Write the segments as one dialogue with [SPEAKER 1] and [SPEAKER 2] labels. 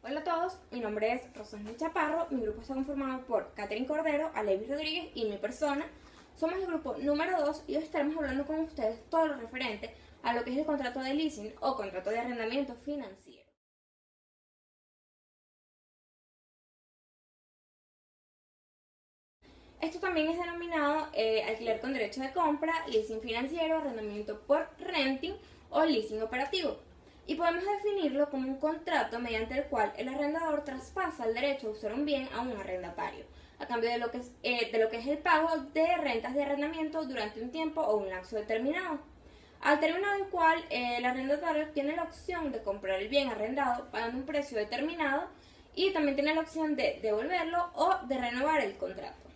[SPEAKER 1] Hola a todos, mi nombre es Rosana Chaparro, mi grupo está conformado por Catherine Cordero, Alevis Rodríguez y mi persona. Somos el grupo número 2 y hoy estaremos hablando con ustedes todo lo referente a lo que es el contrato de leasing o contrato de arrendamiento financiero. Esto también es denominado alquiler con derecho de compra, leasing financiero, arrendamiento por renting o leasing operativo. Y podemos definirlo como un contrato mediante el cual el arrendador traspasa el derecho a usar un bien a un arrendatario, a cambio de lo que es el pago de rentas de arrendamiento durante un tiempo o un lapso determinado. Al término del cual el arrendatario tiene la opción de comprar el bien arrendado pagando un precio determinado y también tiene la opción de devolverlo o de renovar el contrato.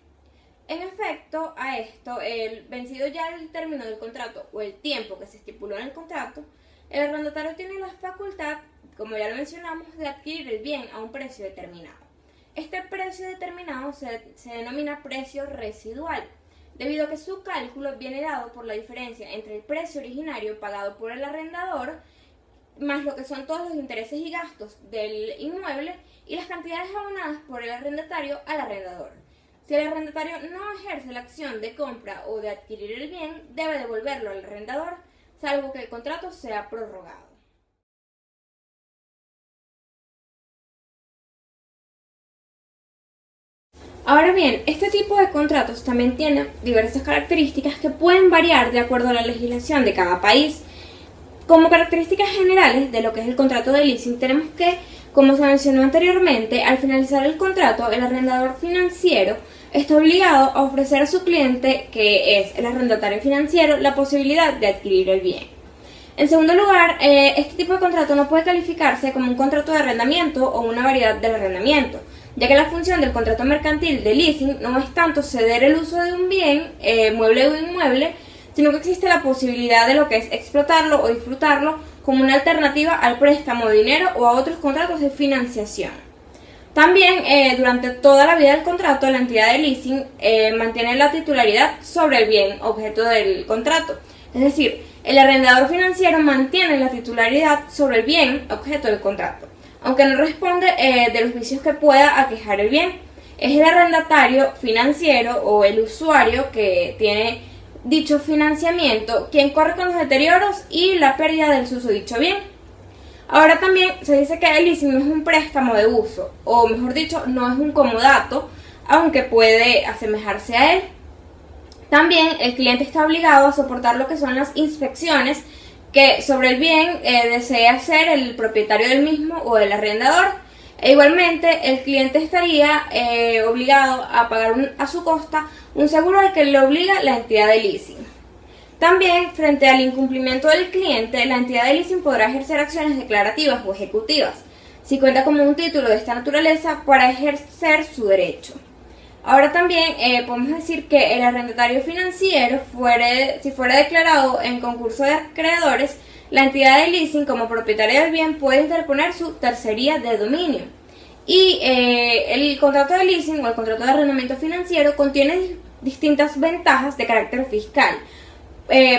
[SPEAKER 1] En efecto, a esto, el vencido ya el término del contrato o el tiempo que se estipuló en el contrato, el arrendatario tiene la facultad, como ya lo mencionamos, de adquirir el bien a un precio determinado. Este precio determinado se denomina precio residual, debido a que su cálculo viene dado por la diferencia entre el precio originario pagado por el arrendador, más lo que son todos los intereses y gastos del inmueble y las cantidades abonadas por el arrendatario al arrendador. Si el arrendatario no ejerce la acción de compra o de adquirir el bien, debe devolverlo al arrendador, salvo que el contrato sea prorrogado. Ahora bien, este tipo de contratos también tienen diversas características que pueden variar de acuerdo a la legislación de cada país. Como características generales de lo que es el contrato de leasing, tenemos que, como se mencionó anteriormente, al finalizar el contrato, el arrendador financiero está obligado a ofrecer a su cliente, que es el arrendatario financiero, la posibilidad de adquirir el bien. En segundo lugar, este tipo de contrato no puede calificarse como un contrato de arrendamiento o una variedad del arrendamiento, ya que la función del contrato mercantil de leasing no es tanto ceder el uso de un bien, mueble o inmueble, sino que existe la posibilidad de lo que es explotarlo o disfrutarlo como una alternativa al préstamo de dinero o a otros contratos de financiación. También, durante toda la vida del contrato, la entidad de leasing mantiene la titularidad sobre el bien objeto del contrato. Es decir, el arrendador financiero mantiene la titularidad sobre el bien objeto del contrato, aunque no responde de los vicios que pueda aquejar el bien. Es el arrendatario financiero o el usuario que tiene dicho financiamiento quien corre con los deterioros y la pérdida del susodicho bien. Ahora también se dice que el leasing no es un préstamo de uso, o mejor dicho, no es un comodato, aunque puede asemejarse a él. También el cliente está obligado a soportar lo que son las inspecciones que sobre el bien desea hacer el propietario del mismo o el arrendador. E igualmente el cliente estaría obligado a pagar a su costa un seguro al que le obliga la entidad de leasing. También, frente al incumplimiento del cliente, la entidad de leasing podrá ejercer acciones declarativas o ejecutivas, si cuenta con un título de esta naturaleza, para ejercer su derecho. Ahora también podemos decir que el arrendatario financiero, si fuera declarado en concurso de acreedores, la entidad de leasing como propietaria del bien puede interponer su tercería de dominio. Y el contrato de leasing o el contrato de arrendamiento financiero contiene distintas ventajas de carácter fiscal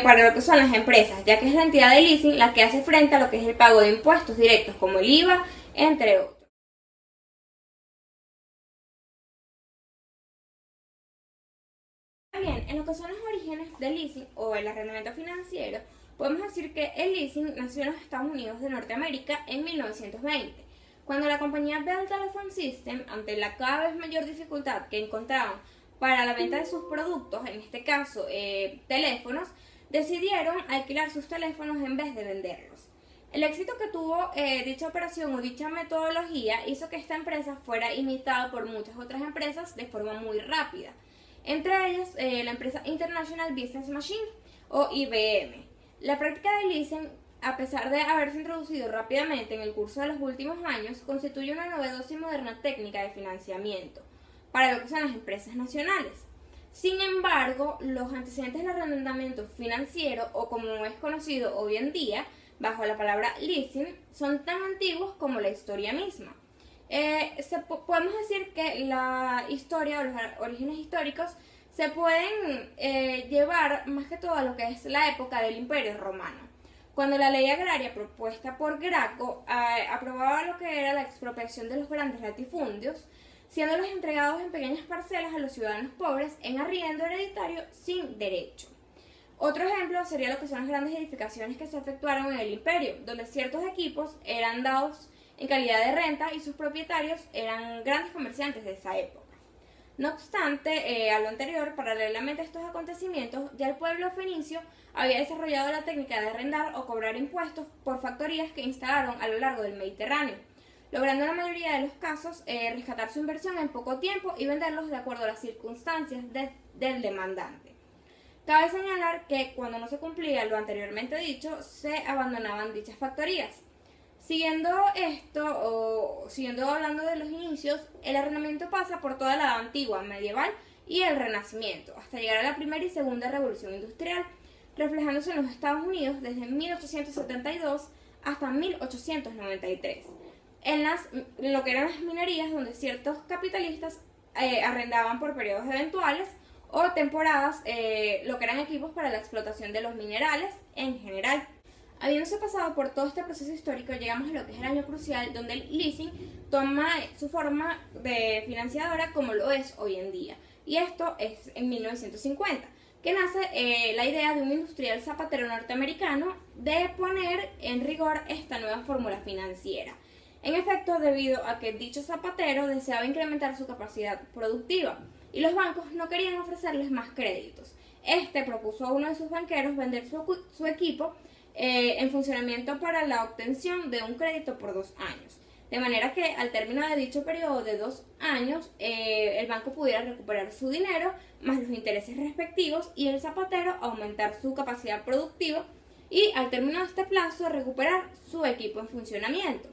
[SPEAKER 1] para lo que son las empresas, ya que es la entidad de leasing la que hace frente a lo que es el pago de impuestos directos como el IVA, entre otros. Bien, en lo que son los orígenes del leasing o el arrendamiento financiero, podemos decir que el leasing nació en los Estados Unidos de Norteamérica en 1920, cuando la compañía Bell Telephone System, ante la cada vez mayor dificultad que encontraban para la venta de sus productos, en este caso teléfonos, decidieron alquilar sus teléfonos en vez de venderlos. El éxito que tuvo dicha operación o dicha metodología hizo que esta empresa fuera imitada por muchas otras empresas de forma muy rápida. Entre ellas, la empresa International Business Machine o IBM. La práctica de leasing, a pesar de haberse introducido rápidamente en el curso de los últimos años, constituye una novedosa y moderna técnica de financiamiento para lo que son las empresas nacionales. Sin embargo, los antecedentes del arrendamiento financiero, o como es conocido hoy en día bajo la palabra leasing, son tan antiguos como la historia misma. Podemos decir que la historia o los orígenes históricos se pueden llevar más que todo a lo que es la época del Imperio Romano, cuando la ley agraria propuesta por Graco aprobaba lo que era la expropiación de los grandes latifundios, siéndolos entregados en pequeñas parcelas a los ciudadanos pobres en arriendo hereditario sin derecho. Otro ejemplo sería lo que son las grandes edificaciones que se efectuaron en el imperio, donde ciertos equipos eran dados en calidad de renta y sus propietarios eran grandes comerciantes de esa época. No obstante, a lo anterior, paralelamente a estos acontecimientos, ya el pueblo fenicio había desarrollado la técnica de arrendar o cobrar impuestos por factorías que instalaron a lo largo del Mediterráneo, logrando en la mayoría de los casos rescatar su inversión en poco tiempo y venderlos de acuerdo a las circunstancias del demandante. Cabe señalar que cuando no se cumplía lo anteriormente dicho, se abandonaban dichas factorías. Siguiendo hablando de los inicios, el arrendamiento pasa por toda la edad antigua, medieval y el Renacimiento, hasta llegar a la primera y segunda revolución industrial, reflejándose en los Estados Unidos desde 1872 hasta 1893, en lo que eran las minerías, donde ciertos capitalistas arrendaban por periodos eventuales o temporadas lo que eran equipos para la explotación de los minerales en general. Habiéndose pasado por todo este proceso histórico, llegamos a lo que es el año crucial, donde el leasing toma su forma de financiadora como lo es hoy en día. Y esto es en 1950, que nace la idea de un industrial zapatero norteamericano de poner en rigor esta nueva fórmula financiera. En efecto, debido a que dicho zapatero deseaba incrementar su capacidad productiva y los bancos no querían ofrecerles más créditos. Este propuso a uno de sus banqueros vender su equipo en funcionamiento para la obtención de un crédito por 2 años, de manera que al término de dicho periodo de 2 años el banco pudiera recuperar su dinero más los intereses respectivos y el zapatero aumentar su capacidad productiva y al término de este plazo recuperar su equipo en funcionamiento.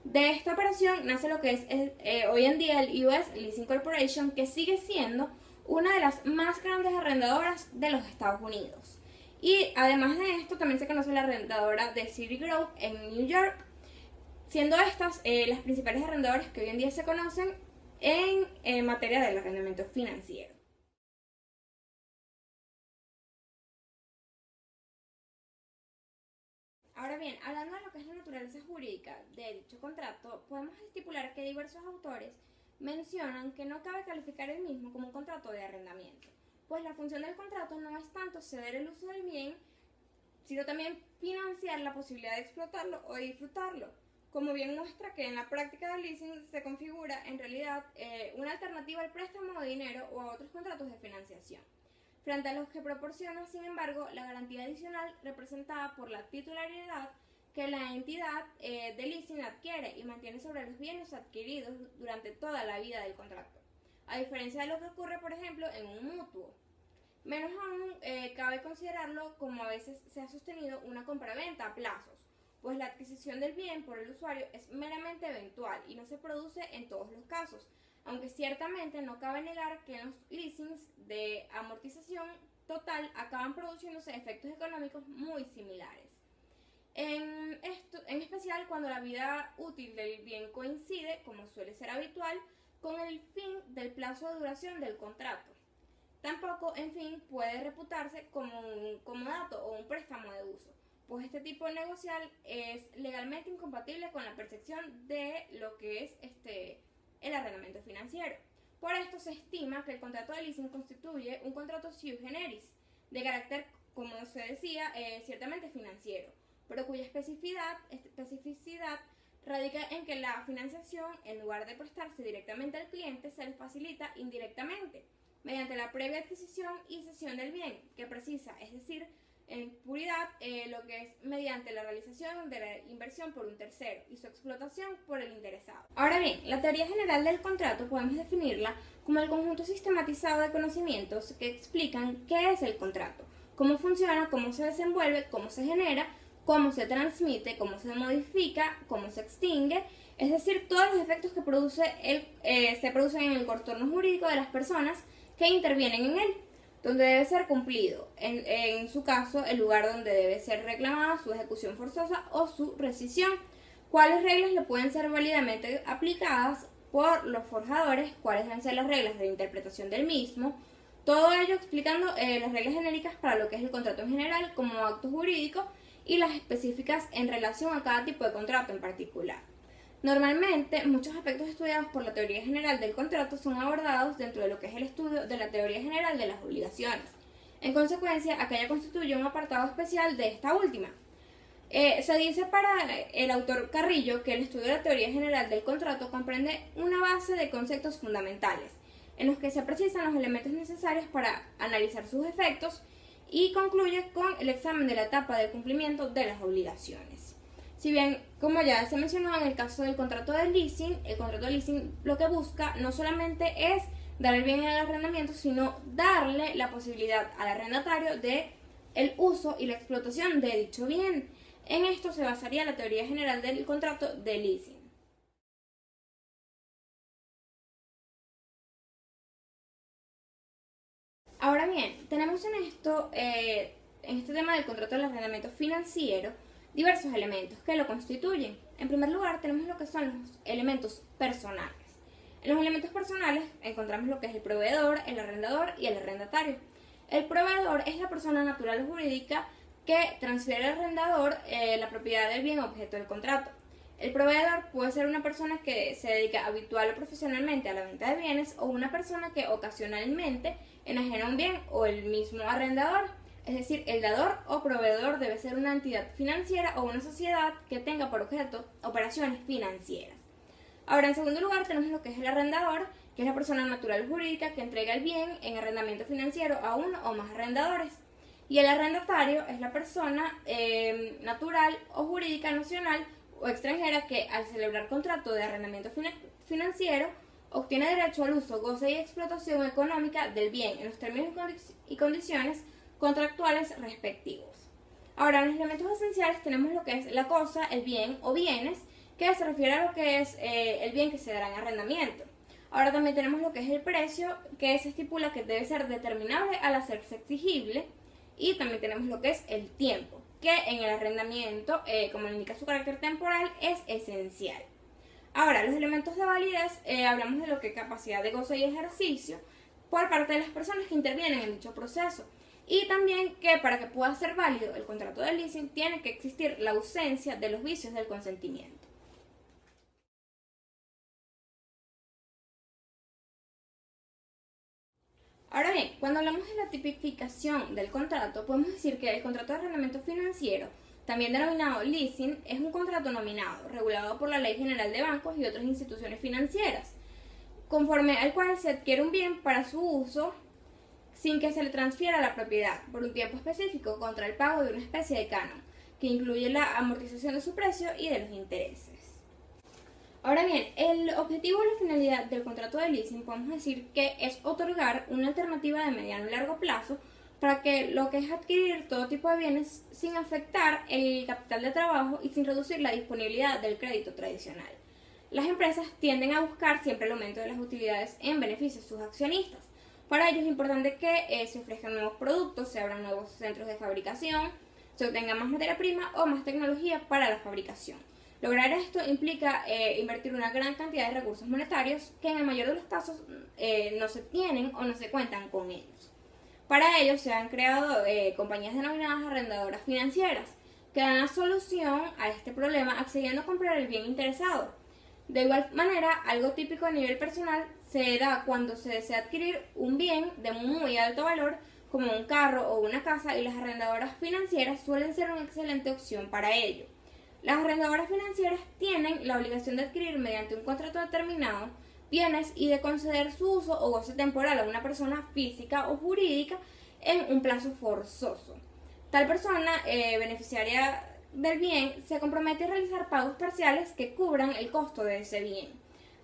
[SPEAKER 1] De esta operación nace lo que es hoy en día el US Leasing Corporation, que sigue siendo una de las más grandes arrendadoras de los Estados Unidos. Y además de esto también se conoce la arrendadora de Citigroup en New York, siendo estas las principales arrendadoras que hoy en día se conocen en materia del arrendamiento financiero. Ahora bien, hablando de lo que es la naturaleza jurídica de dicho contrato, podemos estipular que diversos autores mencionan que no cabe calificar el mismo como un contrato de arrendamiento, pues la función del contrato no es tanto ceder el uso del bien, sino también financiar la posibilidad de explotarlo o de disfrutarlo, como bien muestra que en la práctica del leasing se configura en realidad una alternativa al préstamo de dinero o a otros contratos de financiación, frente a los que proporciona, sin embargo, la garantía adicional representada por la titularidad que la entidad de leasing adquiere y mantiene sobre los bienes adquiridos durante toda la vida del contrato, a diferencia de lo que ocurre, por ejemplo, en un mutuo. Menos aún, cabe considerarlo como a veces se ha sostenido una compraventa a plazos, pues la adquisición del bien por el usuario es meramente eventual y no se produce en todos los casos, aunque ciertamente no cabe negar que en los leasings de amortización total acaban produciéndose efectos económicos muy similares. En especial cuando la vida útil del bien coincide, como suele ser habitual, con el fin del plazo de duración del contrato. Tampoco, en fin, puede reputarse como un comodato o un préstamo de uso, pues este tipo negocial es legalmente incompatible con la percepción de lo que es el arrendamiento financiero. Por esto se estima que el contrato de leasing constituye un contrato sui generis, de carácter, como se decía, ciertamente financiero, pero cuya especificidad radica en que la financiación, en lugar de prestarse directamente al cliente, se le facilita indirectamente, mediante la previa adquisición y cesión del bien, que precisa, es decir, en puridad, lo que es mediante la realización de la inversión por un tercero y su explotación por el interesado. Ahora bien, la teoría general del contrato podemos definirla como el conjunto sistematizado de conocimientos que explican qué es el contrato, cómo funciona, cómo se desenvuelve, cómo se genera, cómo se transmite, cómo se modifica, cómo se extingue, es decir, todos los efectos que se producen en el contorno jurídico de las personas que intervienen en él, donde debe ser cumplido, en su caso, el lugar donde debe ser reclamada su ejecución forzosa o su rescisión, cuáles reglas le pueden ser válidamente aplicadas por los forjadores, cuáles deben ser las reglas de interpretación del mismo, todo ello explicando las reglas genéricas para lo que es el contrato en general como acto jurídico y las específicas en relación a cada tipo de contrato en particular. Normalmente, muchos aspectos estudiados por la teoría general del contrato son abordados dentro de lo que es el estudio de la teoría general de las obligaciones. En consecuencia, aquella constituye un apartado especial de esta última. Se dice para el autor Carrillo que el estudio de la teoría general del contrato comprende una base de conceptos fundamentales, en los que se precisan los elementos necesarios para analizar sus efectos, y concluye con el examen de la etapa de cumplimiento de las obligaciones. Si bien, como ya se mencionó en el caso del contrato de leasing, el contrato de leasing lo que busca no solamente es dar el bien al arrendamiento, sino darle la posibilidad al arrendatario de el uso y la explotación de dicho bien. En esto se basaría la teoría general del contrato de leasing. Ahora bien, tenemos en este tema del contrato del arrendamiento financiero, diversos elementos que lo constituyen. En primer lugar, tenemos lo que son los elementos personales. En los elementos personales encontramos lo que es el proveedor, el arrendador y el arrendatario. El proveedor es la persona natural o jurídica que transfiere al arrendador la propiedad del bien objeto del contrato. El proveedor puede ser una persona que se dedica habitual o profesionalmente a la venta de bienes, o una persona que ocasionalmente enajena un bien, o el mismo arrendador. Es decir, el dador o proveedor debe ser una entidad financiera o una sociedad que tenga por objeto operaciones financieras. Ahora, en segundo lugar, tenemos lo que es el arrendador, que es la persona natural o jurídica que entrega el bien en arrendamiento financiero a uno o más arrendadores. Y el arrendatario es la persona natural o jurídica nacional o extranjera que, al celebrar contrato de arrendamiento financiero, obtiene derecho al uso, goce y explotación económica del bien en los términos y condiciones contractuales respectivos. Ahora, en los elementos esenciales tenemos lo que es la cosa, el bien o bienes, que se refiere a lo que es el bien que se dará en arrendamiento. Ahora también tenemos lo que es el precio, que se estipula que debe ser determinable al hacerse exigible. Y también tenemos lo que es el tiempo, que en el arrendamiento, como indica su carácter temporal, es esencial. Ahora, los elementos de validez, hablamos de lo que es capacidad de goce y ejercicio por parte de las personas que intervienen en dicho proceso. Y también que para que pueda ser válido el contrato de leasing tiene que existir la ausencia de los vicios del consentimiento. Ahora bien, cuando hablamos de la tipificación del contrato, podemos decir que el contrato de arrendamiento financiero, también denominado leasing, es un contrato nominado, regulado por la Ley General de Bancos y otras instituciones financieras, conforme al cual se adquiere un bien para su uso sin que se le transfiera la propiedad por un tiempo específico contra el pago de una especie de canon, que incluye la amortización de su precio y de los intereses. Ahora bien, el objetivo o la finalidad del contrato de leasing podemos decir que es otorgar una alternativa de mediano y largo plazo para que lo que es adquirir todo tipo de bienes sin afectar el capital de trabajo y sin reducir la disponibilidad del crédito tradicional. Las empresas tienden a buscar siempre el aumento de las utilidades en beneficio de sus accionistas. Para ello es importante que se ofrezcan nuevos productos, se abran nuevos centros de fabricación, se obtenga más materia prima o más tecnología para la fabricación. Lograr esto implica invertir una gran cantidad de recursos monetarios que en el mayor de los casos no se tienen o no se cuentan con ellos. Para ello se han creado compañías denominadas arrendadoras financieras que dan la solución a este problema accediendo a comprar el bien interesado. De igual manera, algo típico a nivel personal se da cuando se desea adquirir un bien de muy alto valor como un carro o una casa, y las arrendadoras financieras suelen ser una excelente opción para ello. Las arrendadoras financieras tienen la obligación de adquirir mediante un contrato determinado bienes y de conceder su uso o goce temporal a una persona física o jurídica en un plazo forzoso. Tal persona, beneficiaria del bien, se compromete a realizar pagos parciales que cubran el costo de ese bien.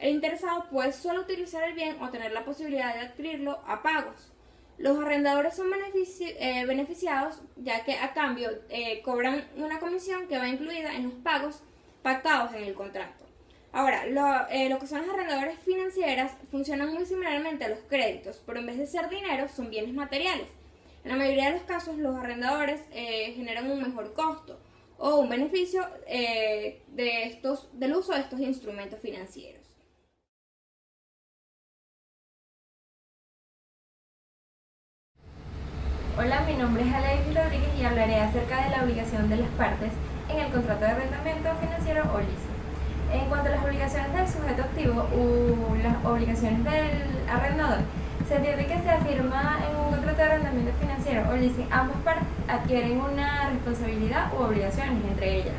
[SPEAKER 1] El interesado puede solo utilizar el bien o tener la posibilidad de adquirirlo a pagos. Los arrendadores son beneficiados ya que a cambio cobran una comisión que va incluida en los pagos pactados en el contrato. Ahora, lo que son las arrendadoras financieras funcionan muy similarmente a los créditos, pero en vez de ser dinero son bienes materiales. En la mayoría de los casos los arrendadores generan un mejor costo o un beneficio del uso de estos instrumentos financieros.
[SPEAKER 2] Hola, mi nombre es Alexis Rodríguez y hablaré acerca de la obligación de las partes en el contrato de arrendamiento financiero o leasing. En cuanto a las obligaciones del sujeto activo o las obligaciones del arrendador, se entiende que se afirma en un contrato de arrendamiento financiero o leasing, ambas partes adquieren una responsabilidad u obligaciones entre ellas,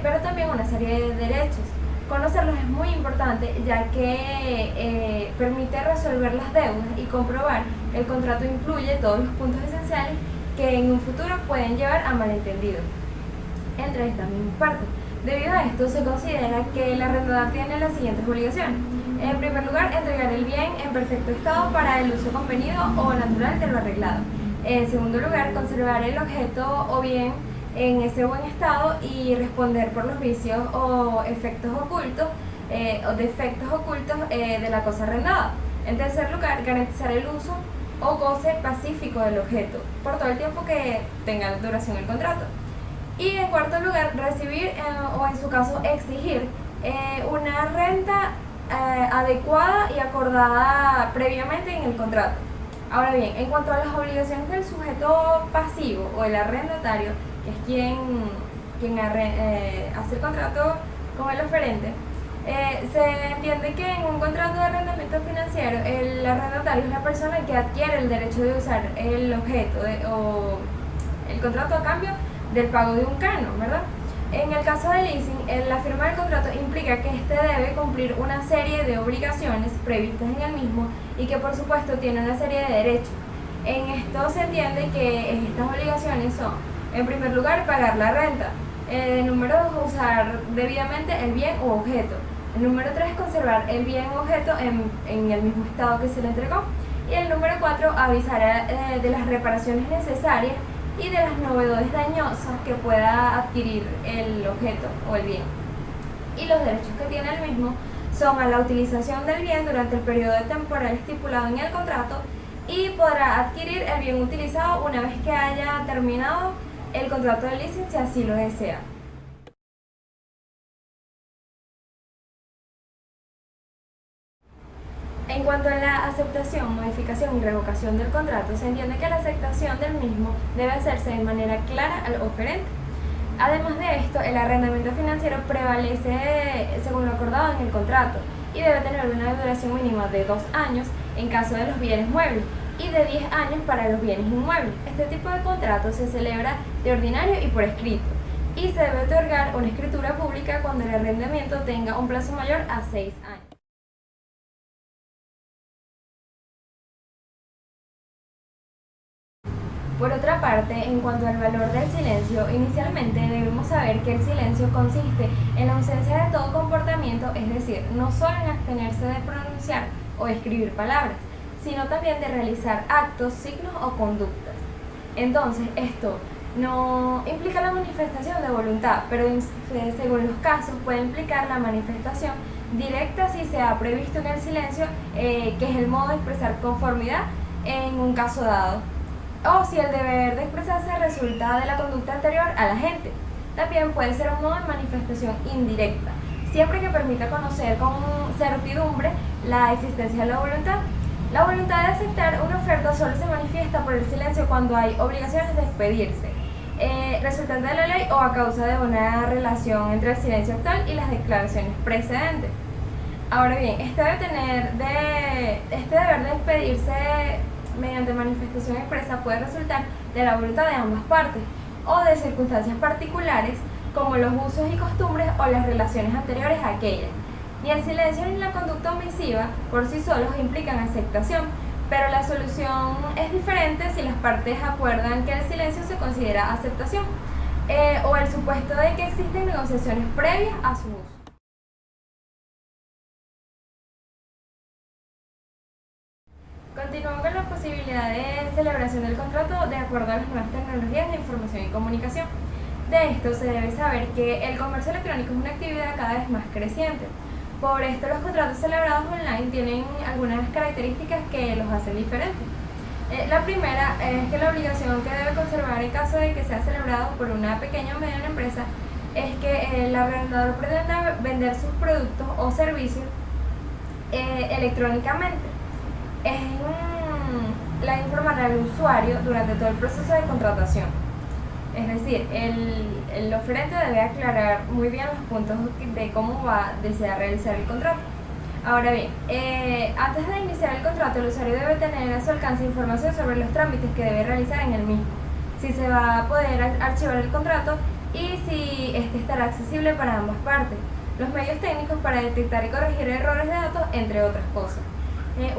[SPEAKER 2] pero también una serie de derechos. Conocerlos es muy importante, ya que permite resolver las deudas y comprobar que el contrato incluye todos los puntos esenciales que en un futuro pueden llevar a malentendidos entre estas mismas partes. Debido a esto, se considera que el arrendador tiene las siguientes obligaciones. En primer lugar, entregar el bien en perfecto estado para el uso convenido o natural de lo arreglado. En segundo lugar, conservar el objeto o bien en ese buen estado y responder por los vicios o efectos ocultos o defectos ocultos de la cosa arrendada. En tercer lugar, garantizar el uso o goce pacífico del objeto por todo el tiempo que tenga duración el contrato. Y en cuarto lugar, recibir o en su caso exigir una renta adecuada y acordada previamente en el contrato. Ahora bien, en cuanto a las obligaciones del sujeto pasivo o el arrendatario, que es quien hace el contrato con el oferente, se entiende que en un contrato de arrendamiento financiero el arrendatario es la persona que adquiere el derecho de usar el objeto o el contrato a cambio del pago de un canon, ¿verdad? En el caso del leasing, la firma del contrato implica que éste debe cumplir una serie de obligaciones previstas en el mismo y que por supuesto tiene una serie de derechos. En esto se entiende que estas obligaciones son, en primer lugar, pagar la renta. Número 2, usar debidamente el bien u objeto. El número 3, conservar el bien u objeto en el mismo estado que se le entregó. Y el número 4, avisar de las reparaciones necesarias y de las novedades dañosas que pueda adquirir el objeto o el bien. Y los derechos que tiene el mismo son a la utilización del bien durante el periodo temporal estipulado en el contrato y podrá adquirir el bien utilizado una vez que haya terminado el contrato de leasing si así lo desea. En cuanto a la aceptación, modificación y revocación del contrato, se entiende que la aceptación del mismo debe hacerse de manera clara al oferente. Además de esto, el arrendamiento financiero prevalece según lo acordado en el contrato y debe tener una duración mínima de 2 años en caso de los bienes muebles y de 10 años para los bienes inmuebles. Este tipo de contrato se celebra de ordinario y por escrito y se debe otorgar una escritura pública cuando el arrendamiento tenga un plazo mayor a 6 años. Por otra parte, en cuanto al valor del silencio, inicialmente debemos saber que el silencio consiste en la ausencia de todo comportamiento, es decir, no solo en abstenerse de pronunciar o escribir palabras, sino también de realizar actos, signos o conductas. Entonces, esto no implica la manifestación de voluntad, pero según los casos puede implicar la manifestación directa si se ha previsto en el silencio, que es el modo de expresar conformidad en un caso dado, o si el deber de expresarse resulta de la conducta anterior a la gente. También puede ser un modo de manifestación indirecta, siempre que permita conocer con certidumbre la existencia de la voluntad. La voluntad de aceptar una oferta solo se manifiesta por el silencio cuando hay obligaciones de despedirse, resultante de la ley o a causa de una relación entre el silencio actual y las declaraciones precedentes. Ahora bien, este deber de despedirse mediante manifestación expresa puede resultar de la voluntad de ambas partes o de circunstancias particulares como los usos y costumbres o las relaciones anteriores a aquellas. Ni el silencio ni la conducta omisiva por sí solos implican aceptación, pero la solución es diferente si las partes acuerdan que el silencio se considera aceptación o el supuesto de que existen negociaciones previas a su uso. Continuamos con la posibilidad de celebración del contrato de acuerdo a las nuevas tecnologías de información y comunicación. De esto se debe saber que el comercio electrónico es una actividad cada vez más creciente. Por esto los contratos celebrados online tienen algunas características que los hacen diferentes. La primera es que la obligación que debe conservar en caso de que sea celebrado por una pequeña o mediana empresa es que el arrendador pretenda vender sus productos o servicios electrónicamente. la de informar al usuario durante todo el proceso de contratación. Es decir, el oferente debe aclarar muy bien los puntos de cómo va a desear realizar el contrato. Ahora bien, antes de iniciar el contrato, el usuario debe tener a su alcance información sobre los trámites que debe realizar en el mismo, si se va a poder archivar el contrato y si este estará accesible para ambas partes, los medios técnicos para detectar y corregir errores de datos, entre otras cosas.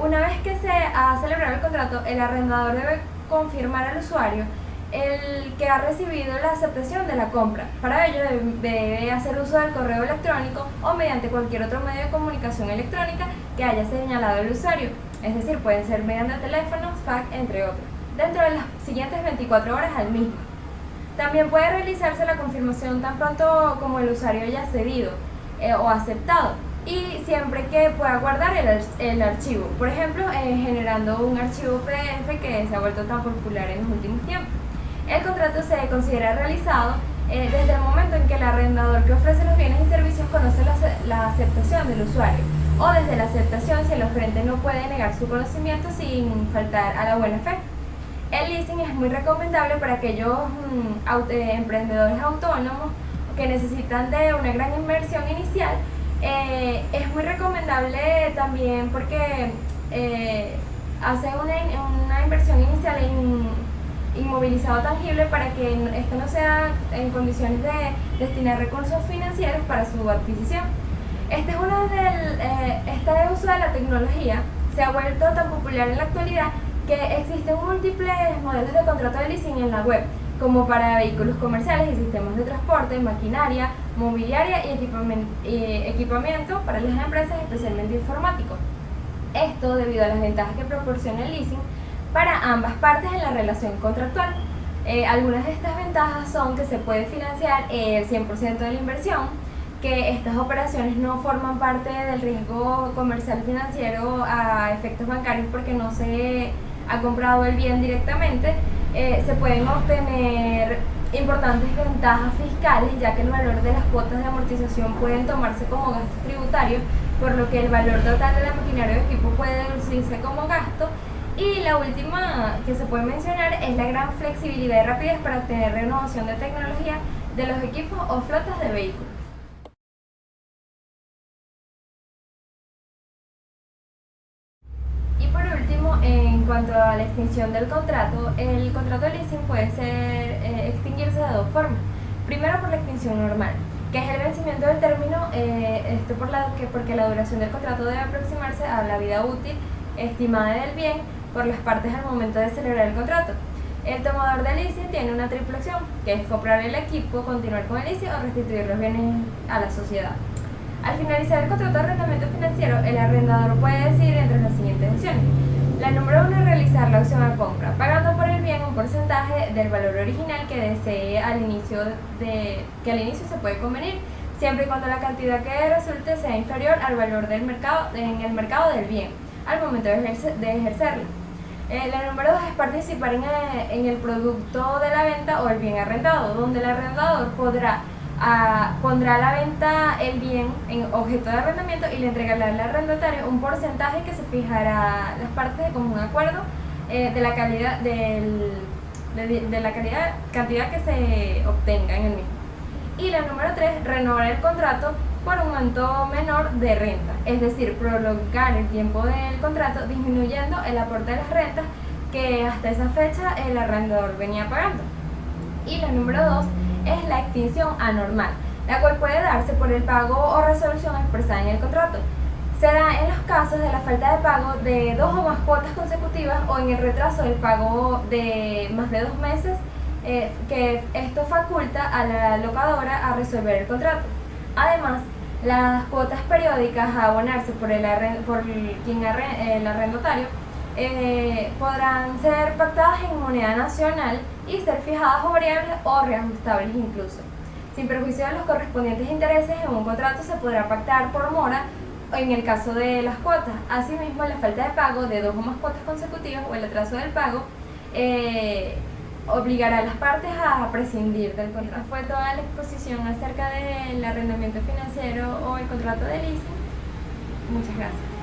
[SPEAKER 2] Una vez que se ha celebrado el contrato, el arrendador debe confirmar al usuario el que ha recibido la aceptación de la compra. Para ello debe hacer uso del correo electrónico o mediante cualquier otro medio de comunicación electrónica que haya señalado el usuario, es decir, pueden ser mediante teléfonos, fax, entre otros, dentro de las siguientes 24 horas al mismo. También puede realizarse la confirmación tan pronto como el usuario haya cedido o aceptado, y siempre que pueda guardar el archivo, por ejemplo, generando un archivo PDF que se ha vuelto tan popular en los últimos tiempos. El contrato se considera realizado desde el momento en que el arrendador que ofrece los bienes y servicios conoce la aceptación del usuario, o desde la aceptación si el oferente no puede negar su conocimiento sin faltar a la buena fe. El leasing es muy recomendable para aquellos emprendedores autónomos que necesitan de una gran inversión inicial. Es muy recomendable también porque hace una inversión inicial inmovilizado tangible para que esto no sea en condiciones de destinar recursos financieros para su adquisición. Este uso de la tecnología se ha vuelto tan popular en la actualidad que existen múltiples modelos de contrato de leasing en la web, como para vehículos comerciales y sistemas de transporte, maquinaria, mobiliaria y equipamiento para las empresas, especialmente informáticos. Esto debido a las ventajas que proporciona el leasing para ambas partes en la relación contractual. Algunas de estas ventajas son que se puede financiar el 100% de la inversión, que estas operaciones no forman parte del riesgo comercial financiero a efectos bancarios porque no se ha comprado el bien directamente. Se pueden obtener importantes ventajas fiscales, ya que el valor de las cuotas de amortización pueden tomarse como gastos tributarios, por lo que el valor total de la maquinaria o equipo puede deducirse como gasto. Y la última que se puede mencionar es la gran flexibilidad y rapidez para obtener renovación de tecnología de los equipos o flotas de vehículos. Y por último, en cuanto a la extinción del contrato, el contrato de leasing puede extinguirse de dos formas. Primero, por la extinción normal, que es el vencimiento del término, porque la duración del contrato debe aproximarse a la vida útil estimada del bien por las partes al momento de celebrar el contrato. El tomador de leasing tiene una triple opción, que es comprar el equipo, continuar con el leasing o restituir los bienes a la sociedad. Al finalizar el contrato de arrendamiento financiero, el arrendador puede decidir entre las siguientes opciones. La número 1 es realizar la opción a compra, pagando por el bien un porcentaje del valor original que desee que al inicio se puede convenir, siempre y cuando la cantidad que resulte sea inferior al valor en el mercado del bien, al momento de ejercerlo. La número 2 es participar en el producto de la venta o el bien arrendado, donde el arrendador pondrá a la venta el bien en objeto de arrendamiento y le entregará al arrendatario un porcentaje que se fijará las partes de común acuerdo de la calidad cantidad que se obtenga en el mismo. Y la número 3, renovar el contrato por un monto menor de renta, es decir, prolongar el tiempo del contrato disminuyendo el aporte de las rentas que hasta esa fecha el arrendador venía pagando. Y la número 2 es la extinción anormal, la cual puede darse por el pago o resolución expresada en el contrato. Se da en los casos de la falta de pago de 2 o más cuotas consecutivas o en el retraso del pago de más de 2 meses, que esto faculta a la locadora a resolver el contrato. Además, las cuotas periódicas a abonarse por el arrendatario podrán ser pactadas en moneda nacional y ser fijadas o variables o reajustables incluso. Sin perjuicio de los correspondientes intereses, en un contrato se podrá pactar por mora en el caso de las cuotas. Asimismo, la falta de pago de 2 o más cuotas consecutivas o el atraso del pago obligará a las partes a prescindir del contrato. Fue toda la exposición acerca del arrendamiento financiero o el contrato de leasing. Muchas gracias.